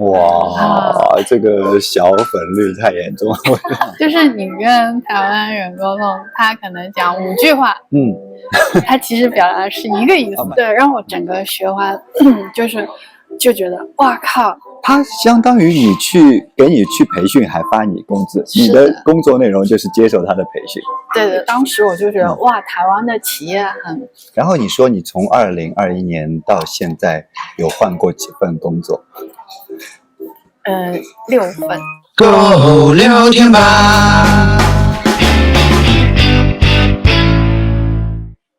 哇，这个小粉绿太严重了。就是你跟台湾人沟通，他可能讲5句话，他其实表达的是一个意思。对，让我整个学完，就觉得哇靠，他相当于给你去培训，还发你工资，你的工作内容就是接受他的培训。对的，当时我就觉得哇，台湾的企业很。然后你说你从2021年到现在有换过几份工作？6份。Go 聊天吧。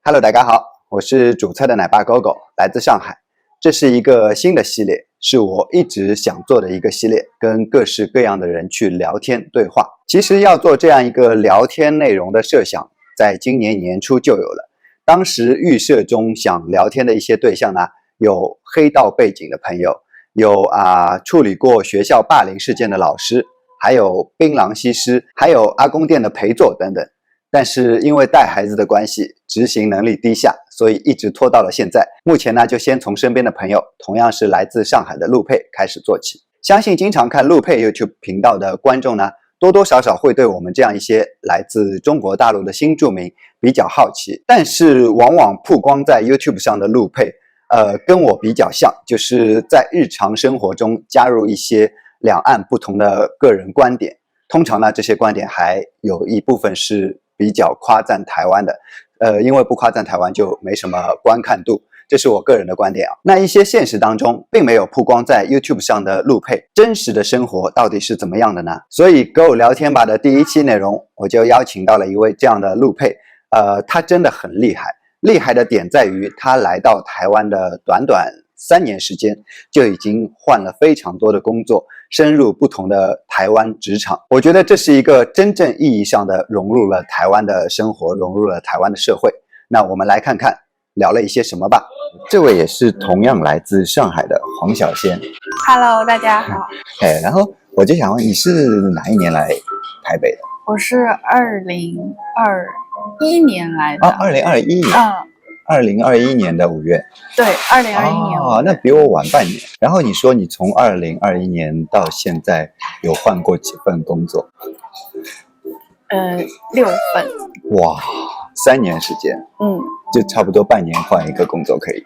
Hello， 大家好，我是主菜的奶爸狗狗，来自上海。这是一个新的系列，是我一直想做的一个系列，跟各式各样的人去聊天对话。其实要做这样一个聊天内容的设想，在今年年初就有了。当时预设中想聊天的一些对象呢，有黑道背景的朋友，有处理过学校霸凌事件的老师，还有槟榔西施，还有阿公店的陪坐等等。但是因为带孩子的关系，执行能力低下，所以一直拖到了现在。目前呢，就先从身边的朋友，同样是来自上海的陆佩开始做起。相信经常看陆佩 YouTube 频道的观众呢，多多少少会对我们这样一些来自中国大陆的新住民比较好奇。但是往往曝光在 YouTube 上的陆佩，跟我比较像，就是在日常生活中加入一些两岸不同的个人观点。通常呢，这些观点还有一部分是比较夸赞台湾的，因为不夸赞台湾就没什么观看度，这是我个人的观点啊。那一些现实当中并没有曝光在 YouTube 上的陆佩，真实的生活到底是怎么样的呢？所以跟我聊天吧的第一期内容，我就邀请到了一位这样的陆佩，他真的很厉害，厉害的点在于他来到台湾的短短3年时间，就已经换了非常多的工作，深入不同的台湾职场。我觉得这是一个真正意义上的融入了台湾的生活，融入了台湾的社会。那我们来看看聊了一些什么吧。这位也是同样来自上海的黄小仙。Hello， 大家好。然后我就想问，你是哪一年来台北的？我是2021年来的。2021年。2021年的5月。对，2021年。那比我晚半年。然后你说你从2021年到现在有换过几份工作？6份。哇，3年时间。就差不多半年换一个工作可以。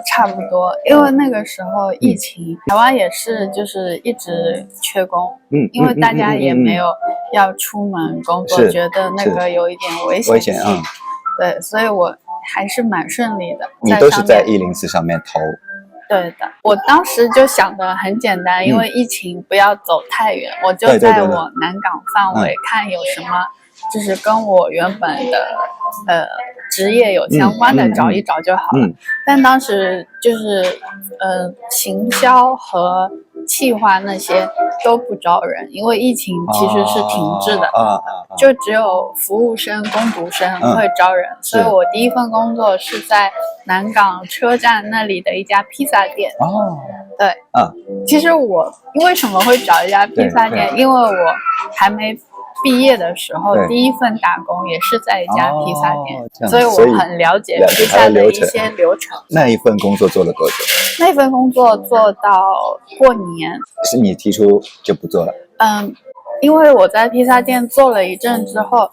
差不多，因为那个时候疫情，台湾也是就是一直缺工，因为大家也没有要出门工作，觉得那个有一点危险性，对，所以我还是蛮顺利的。你都是在104上面投？对的，我当时就想的很简单，因为疫情不要走太远，我就在我南港范围看有什么就是跟我原本的职业有相关的找一找就好了。但当时就是行销和企划那些都不招人，因为疫情其实是停滞的，就只有服务生、工读生会招人。所以我第一份工作是在南港车站那里的一家披萨店。对，其实我为什么会找一家披萨店？因为我还没毕业的时候，第一份打工也是在一家披萨店，所以我很了解披萨的一些流程。那一份工作做了多久？那份工作做到过年。是你提出就不做了？因为我在披萨店做了一阵之后，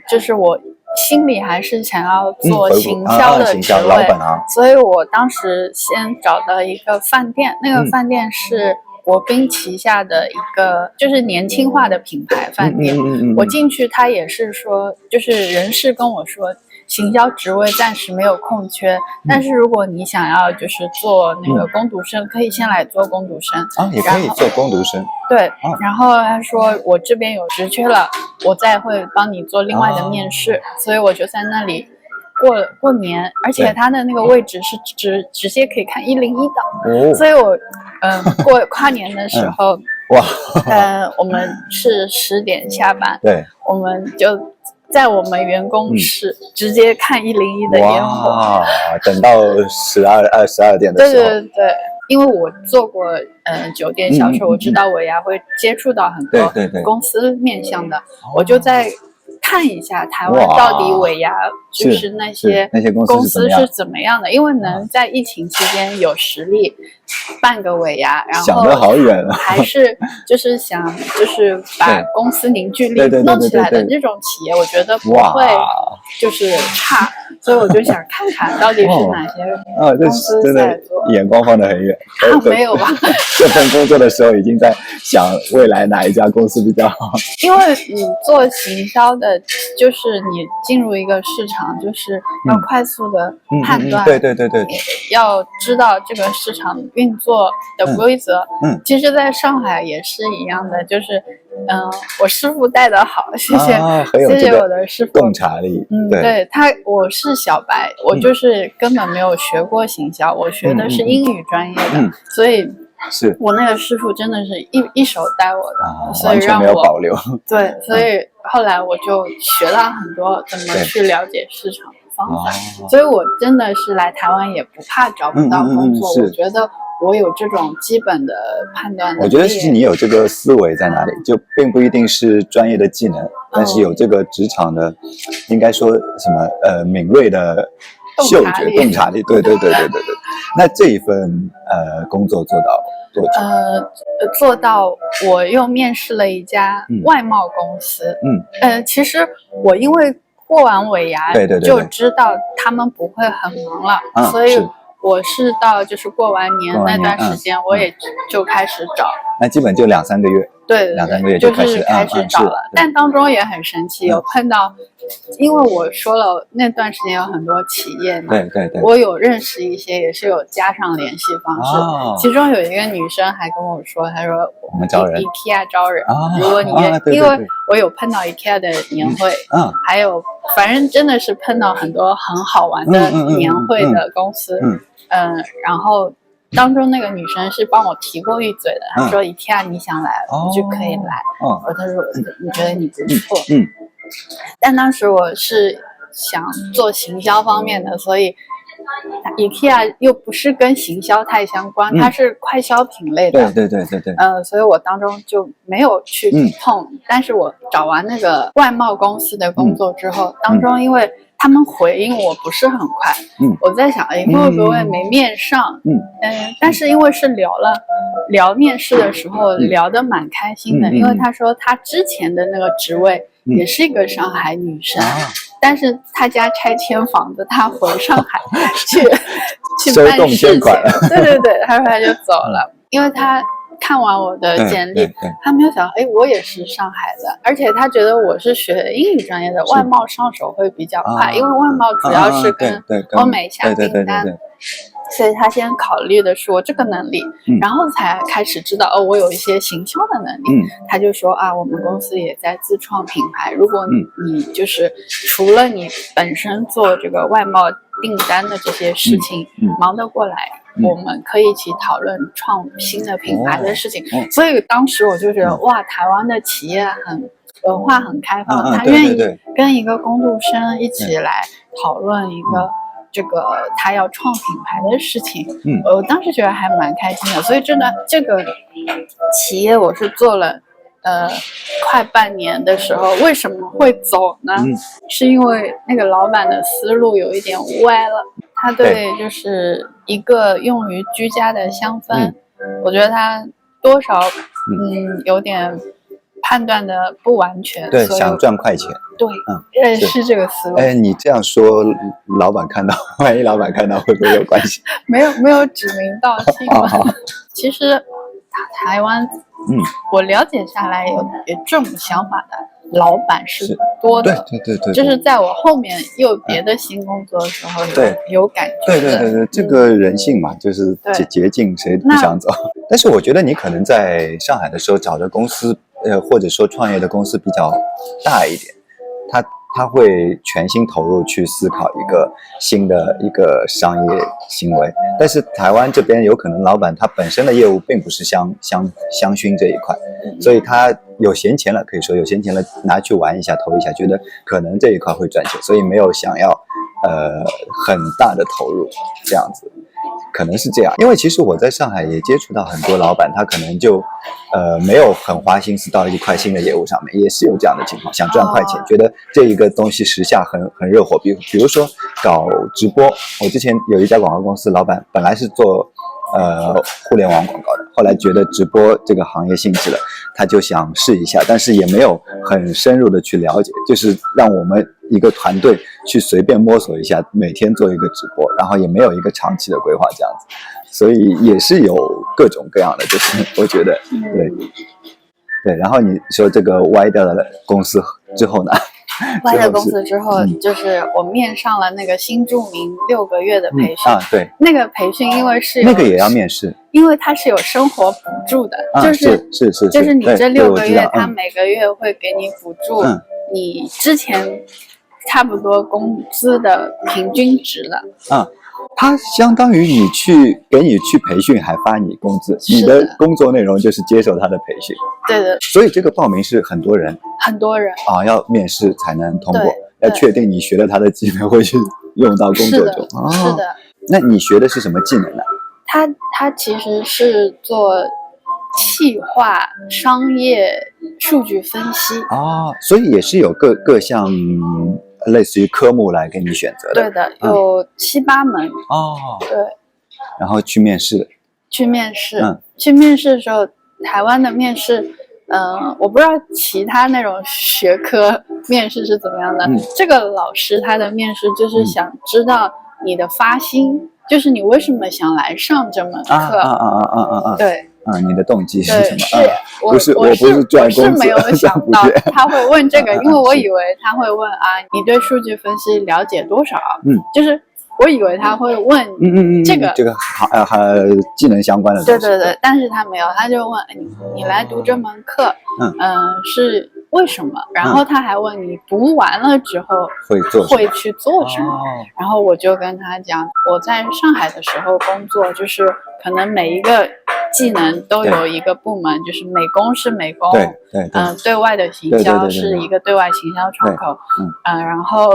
就是我心里还是想要做行销的职位，所以我当时先找到一个饭店，那个饭店是国宾旗下的一个就是年轻化的品牌饭店。我进去他也是说，就是人事跟我说行销职位暂时没有空缺，但是如果你想要就是做那个工读生，可以先来做工读生也可以做工读生。对，然后他说我这边有职缺了，我再会帮你做另外的面试，所以我就在那里过年，而且他的那个位置是直接可以看101的，所以我过跨年的时候，我们是10点下班，对，我们就在我们员工室直接看101的烟火，等到12点的时候。对，因为我做过酒店销售，我知道我也会接触到很多公司面向的，我就在看一下台湾到底尾牙就是那些公司是怎么样的，因为能在疫情期间有实力办个尾牙，然后想得好远啊，还是就是想就是把公司凝聚力弄起来的这种企业，我觉得不会就是差，所以我就想看看到底是哪些公司在做。眼光放得很远，没有吧？这份工作的时候已经在想未来哪一家公司比较好。因为你做行销的，就是你进入一个市场，就是要快速的判断，对，要知道这个市场运作的规则。其实在上海也是一样的，就是我师傅带的好，谢谢我的师傅，洞察力。对我是小白，我就是根本没有学过行销，我学的是英语专业的，所以是我那个师傅真的是一手带我的，所以完全没有保留。对，所以后来我就学到很多怎么去了解市场的方法，所以我真的是来台湾也不怕找不到工作，我觉得我有这种基本的判断能力。我觉得是你有这个思维在哪里，就并不一定是专业的技能，但是有这个职场的，应该说什么敏锐的嗅觉、洞察力。对。那这一份工作做到多久？做到我又面试了一家外贸公司。其实我因为过完尾牙就知道他们不会很忙了，所以我是到就是过完年那段时间，我也就开始找。那基本就2-3个月。对，2-3个月就开始找了。但当中也很神奇，有碰到，因为我说了那段时间有很多企业嘛，对，我有认识一些，也是有加上联系方式。其中有一个女生还跟我说，她说我们招人 ，IKEA 招人，如果你因为我有碰到 IKEA 的年会，还有反正真的是碰到很多很好玩的年会的公司，然后。当中那个女生是帮我提过一嘴的，她说IKEA你想来你就可以来，她说你觉得你不错，但当时我是想做行销方面的，所以IKEA 又不是跟行销太相关，它是快消品类的，对，所以我当中就没有去碰，但是我找完那个外贸公司的工作之后，当中因为他们回应我不是很快，我在想，会不会没面上？但是因为是聊面试的时候聊得蛮开心的，因为他说他之前的那个职位也是一个上海女生，但是他家拆迁房子，他回上海去办事情，对，他说他就走了，因为他看完我的简历，他没有想到，我也是上海的，而且他觉得我是学英语专业的，外贸上手会比较快，因为外贸主要是跟欧美下订单，所以他先考虑的是我这个能力，然后才开始知道我有一些行销的能力，他就说我们公司也在自创品牌，如果你就是除了你本身做这个外贸订单的这些事情忙得过来，我们可以一起讨论创新的品牌的事情，所以当时我就觉得哇，台湾的企业文化很开放，他愿意跟一个工读生一起来讨论一个这个他要创品牌的事情，我当时觉得还蛮开心的，所以真的这个企业我是做了快半年的时候，为什么会走呢？是因为那个老板的思路有一点歪了，他对就是一个用于居家的香氛，我觉得他多少有点判断的不完全，对，想赚快钱，对，是这个思路。你这样说，老板看到，万一老板看到会不会有关系？没有指名道姓嘛。其实台湾，我了解下来有这种想法的老板是多的，对，就是在我后面又别的新工作的时候有感觉的，对，这个人性嘛，就是捷径谁不想走。但是我觉得你可能在上海的时候找的公司，或者说创业的公司比较大一点，他会全心投入去思考一个新的一个商业行为，但是台湾这边有可能老板他本身的业务并不是香薰这一块，所以他有闲钱了，可以说有闲钱了拿去玩一下投一下，觉得可能这一块会赚钱，所以没有想要很大的投入这样子。可能是这样，因为其实我在上海也接触到很多老板，他可能就没有很花心思到一块新的业务上面，也是有这样的情况，想赚快钱，觉得这一个东西时下很热火，比如说搞直播，我之前有一家广告公司，老板本来是做互联网广告的，后来觉得直播这个行业兴起了，他就想试一下，但是也没有很深入的去了解，就是让我们一个团队去随便摸索一下，每天做一个直播，然后也没有一个长期的规划这样子，所以也是有各种各样的，就是我觉得对，然后你说这个歪掉的公司之后呢？歪掉公司之后，就是我面上了那个新住民6个月的培训对，那个培训因为是那个也要面试，因为它是有生活补助的，就是你这6个月，他每个月会给你补助你之前差不多工资的平均值了。它相当于给你去培训，还发你工资，你的工作内容就是接受他的培训。对的。所以这个报名是很多人要面试才能通过，要确定你学了他的技能会去用到工作中。是的。那你学的是什么技能呢？他其实是做企划、商业数据分析。所以也是有各项类似于科目来给你选择的。对的，有7、8门。对。然后去面试。去面试的时候，台湾的面试，我不知道其他那种学科面试是怎么样的。这个老师他的面试就是想知道你的发心，就是你为什么想来上这门课。对。你的动机是什么？我不是赚工资，我是没有想到他会问这个，因为我以为他会问你对数据分析了解多少？就是我以为他会问这个技能相关的东西。对，但是他没有，他就问你来读这门课，是为什么？然后他还问你读完了之后会去做什么？然后我就跟他讲，我在上海的时候工作，就是可能每一个技能都有一个部门，就是美工是美工，对外的行销是一个对外行销窗口，然后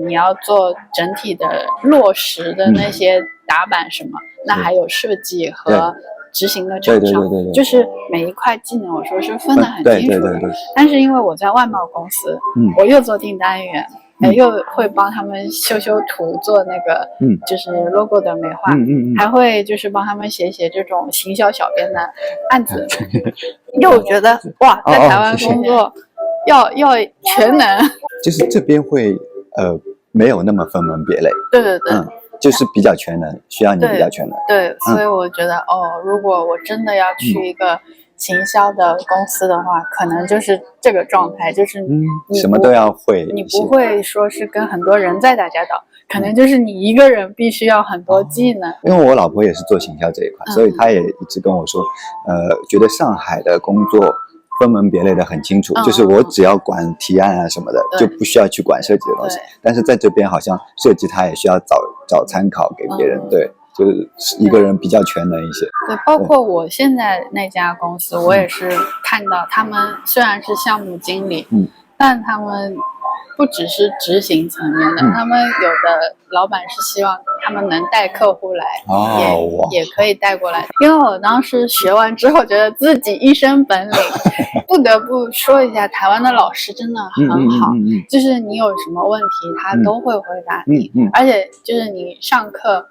你要做整体的落实的那些打板什么，那还有设计和执行的厂商，就是每一块技能我说是分得很清楚的。但是因为我在外贸公司，我又做订单员，又会帮他们修图，做那个就是 logo 的美化，还会就是帮他们写这种行销小编的案子。又觉得哇，在台湾工作要全能，就是这边会没有那么分门别类。对。就是比较全能，需要你比较全能。对，所以我觉得如果我真的要去一个行销的公司的话，可能就是这个状态，就是你什么都要会，你不会说是跟很多人在打交道，可能就是你一个人必须要很多技能。因为我老婆也是做行销这一块，所以她也一直跟我说，觉得上海的工作分门别类的很清楚，就是我只要管提案什么的，就不需要去管设计的东西。但是在这边好像设计他也需要找参考给别人，就是一个人比较全能一些。对，包括我现在那家公司，我也是看到他们虽然是项目经理，但他们不只是执行层面的，他们有的老板是希望他们能带客户来，也可以带过来。因为我当时学完之后，觉得自己一身本领，不得不说一下，台湾的老师真的很好，就是你有什么问题，他都会回答你，而且就是你上课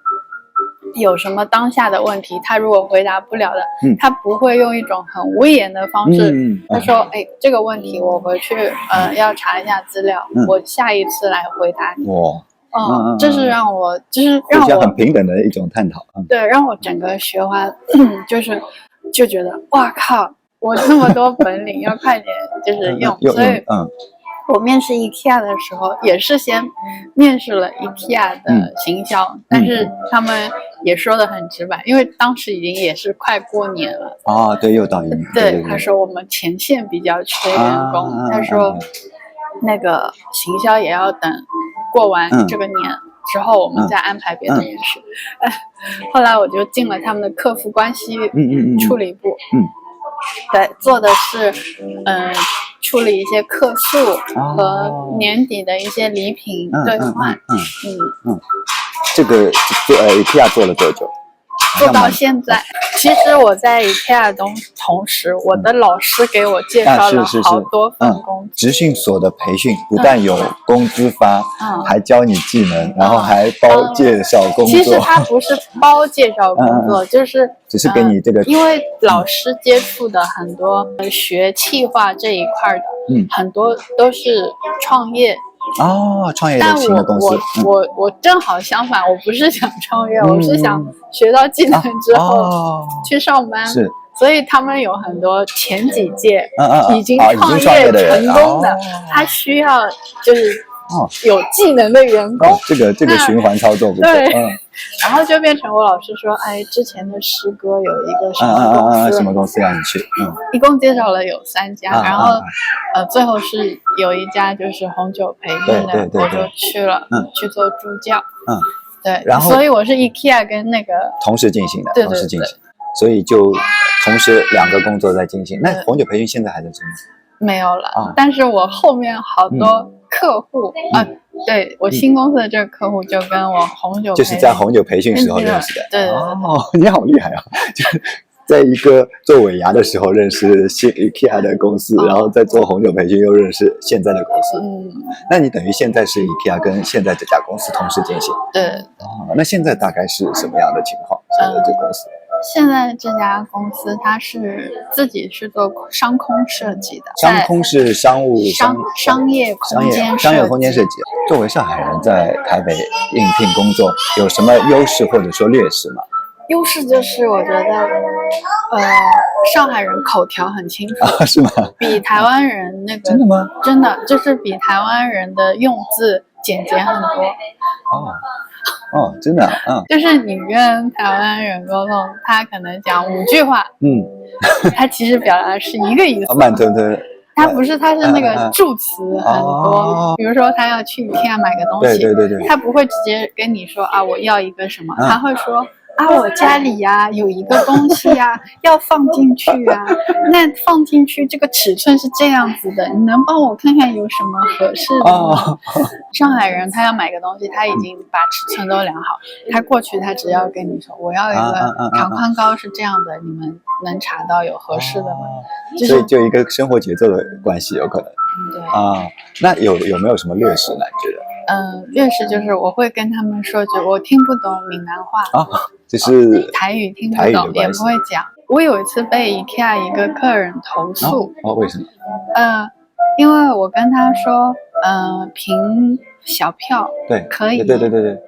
有什么当下的问题，他如果回答不了的，他不会用一种很威严的方式，他说这个问题我回去要查一下资料，我下一次来回答你。这是让我很平等的一种探讨。对，让我整个学完就觉得哇靠，我那么多本领要快点就是用，所以我面试 IKEA 的时候也是先面试了 IKEA 的行销，但是他们也说得很直白，因为当时已经也是快过年了。对，又到一年。对，他说我们前线比较缺员工，他说那个行销也要等过完这个年之后，我们再安排别的人事。后来我就进了他们的客户关系处理部，对，做的是处理一些客诉和年底的一些礼品兑换。这个IKEA 做了多久？做到现在。其实我在 IKEA 同时，我的老师给我介绍了好多份工作。职训所的培训不但有工资发，还教你技能，然后还包介绍工作。其实他不是包介绍工作，就是只是给你这个，因为老师接触的很多学企划这一块的，很多都是创业。创业的新的公司。我正好相反，我不是想创业，我是想学到技能之后去上班。是，所以他们有很多前几届已经创业成功的，他需要就是有技能的员工。这个循环操作不错。对，然后就变成我老师说，哎，之前的师哥有一个什么公司，什么公司让你去？一共介绍了有3家，然后最后是有一家就是红酒培训的，我就去了，去做助教。对，然后所以我是 IKEA 跟那个同时进行的，对，所以就同时2个工作在进行。那红酒培训现在还在做吗？没有了，但是我后面好多客户对，我新公司的这个客户就跟我红酒就是在红酒培训时候认识的。对，你好厉害啊！就是在一个做尾牙的时候认识新 IKEA 的公司，然后在做红酒培训又认识现在的公司。那你等于现在是 IKEA 跟现在这家公司同时进行。对。那现在大概是什么样的情况？现在这公司？现在这家公司它是自己是做商空设计的。商空是商务商业空间设计。作为上海人在台北应聘工作，有什么优势或者说劣势吗？优势就是我觉得，上海人口条很清楚是吗？比台湾人那个真的吗？真的就是比台湾人的用字简洁很多。真的就是你跟台湾人沟通，他可能讲5句话，他其实表达是一个意思，慢吞吞。他不是，他是那个助词很多。比如说他要去 IKEA 买个东西，对，他不会直接跟你说我要一个什么，他会说我家里呀有一个东西呀要放进去啊，那放进去这个尺寸是这样子的，你能帮我看看有什么合适的吗？上海人他要买个东西，他已经把尺寸都量好，他过去他只要跟你说我要一个长宽高是这样的，你们能查到有合适的吗？所以就一个生活节奏的关系有可能。对那有没有什么劣势呢？你觉得？劣势就是我会跟他们说句我听不懂闽南话就是台语听不懂，也不会讲。我有一次被 IKEA 一个客人投诉。为什么？因为我跟他说，凭小票可以，对，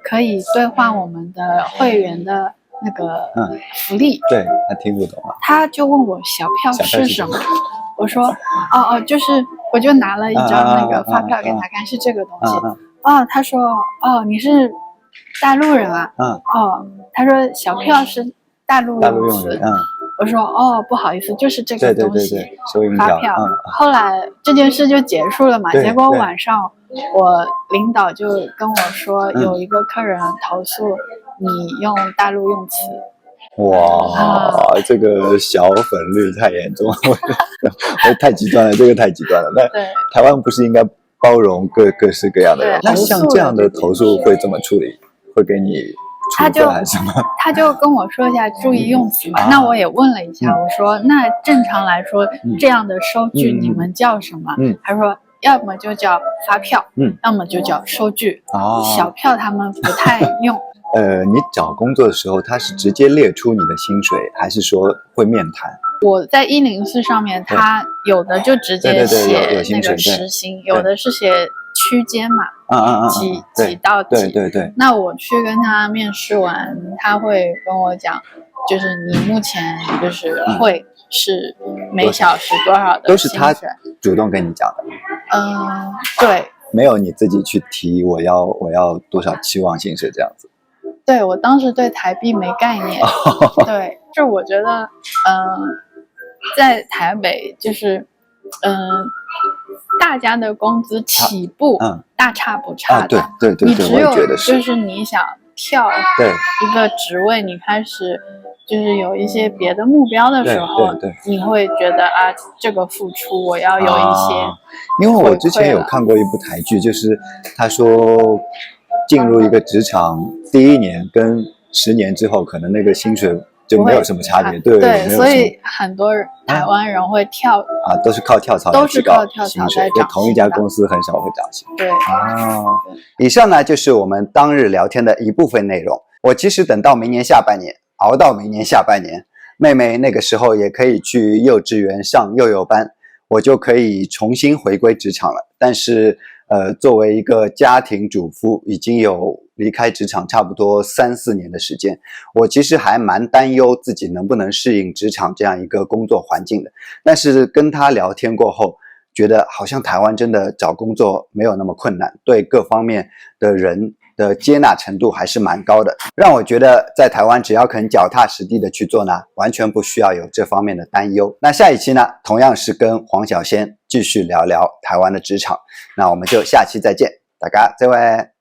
可以兑换我们的会员的那个福利。对，他听不懂啊。他就问我小票是什么，我说就是我就拿了一张那个发票给他看，是这个东西。他说你是大陆人啊？他说小票是大陆用词。我说不好意思，就是这个东西，发票。后来这件事就结束了嘛。结果晚上我领导就跟我说，有一个客人投诉你用大陆用词。哇，这个小粉率太严重了，太极端了，这个太极端了。那台湾不是应该包容各式各样的人？那像这样的投诉会怎么处理？会给你处分还是什么？他就跟我说一下注意用词嘛。那我也问了一下，我说那正常来说这样的收据你们叫什么？他说要么就叫发票，要么就叫收据。小票他们不太用。你找工作的时候，他是直接列出你的薪水，还是说会面谈？我在104上面，他有的就直接写那个时薪，有的是写区间嘛，几到几。对。那我去跟他面试完，他会跟我讲，就是你目前就是会是每小时多少的薪水，都是他主动跟你讲的。对，没有你自己去提我要多少期望薪水这样子。对，我当时对台币没概念。对，就我觉得在台北就是大家的工资起步大差不差的。对，你只有就是你想跳一个职位，你开始就是有一些别的目标的时候，你会觉得这个付出我要有一些。因为我之前有看过一部台剧，就是他说进入一个职场第1年跟10年之后，可能那个薪水就没有什么差别。对，对，所以很多台湾人会跳啊，都是靠跳槽来提高薪水，因为同一家公司很少会涨薪。对以上呢就是我们当日聊天的一部分内容。我其实等到明年下半年，熬到明年下半年，妹妹那个时候也可以去幼稚园上幼幼班，我就可以重新回归职场了。但是作为一个家庭主妇，已经有离开职场差不多3-4年的时间，我其实还蛮担忧自己能不能适应职场这样一个工作环境的。但是跟她聊天过后，觉得好像台湾真的找工作没有那么困难，对各方面的人的接纳程度还是蛮高的，让我觉得在台湾只要肯脚踏实地的去做呢，完全不需要有这方面的担忧。那下一期呢，同样是跟黄小仙继续聊聊台湾的职场，那我们就下期再见，大家再会。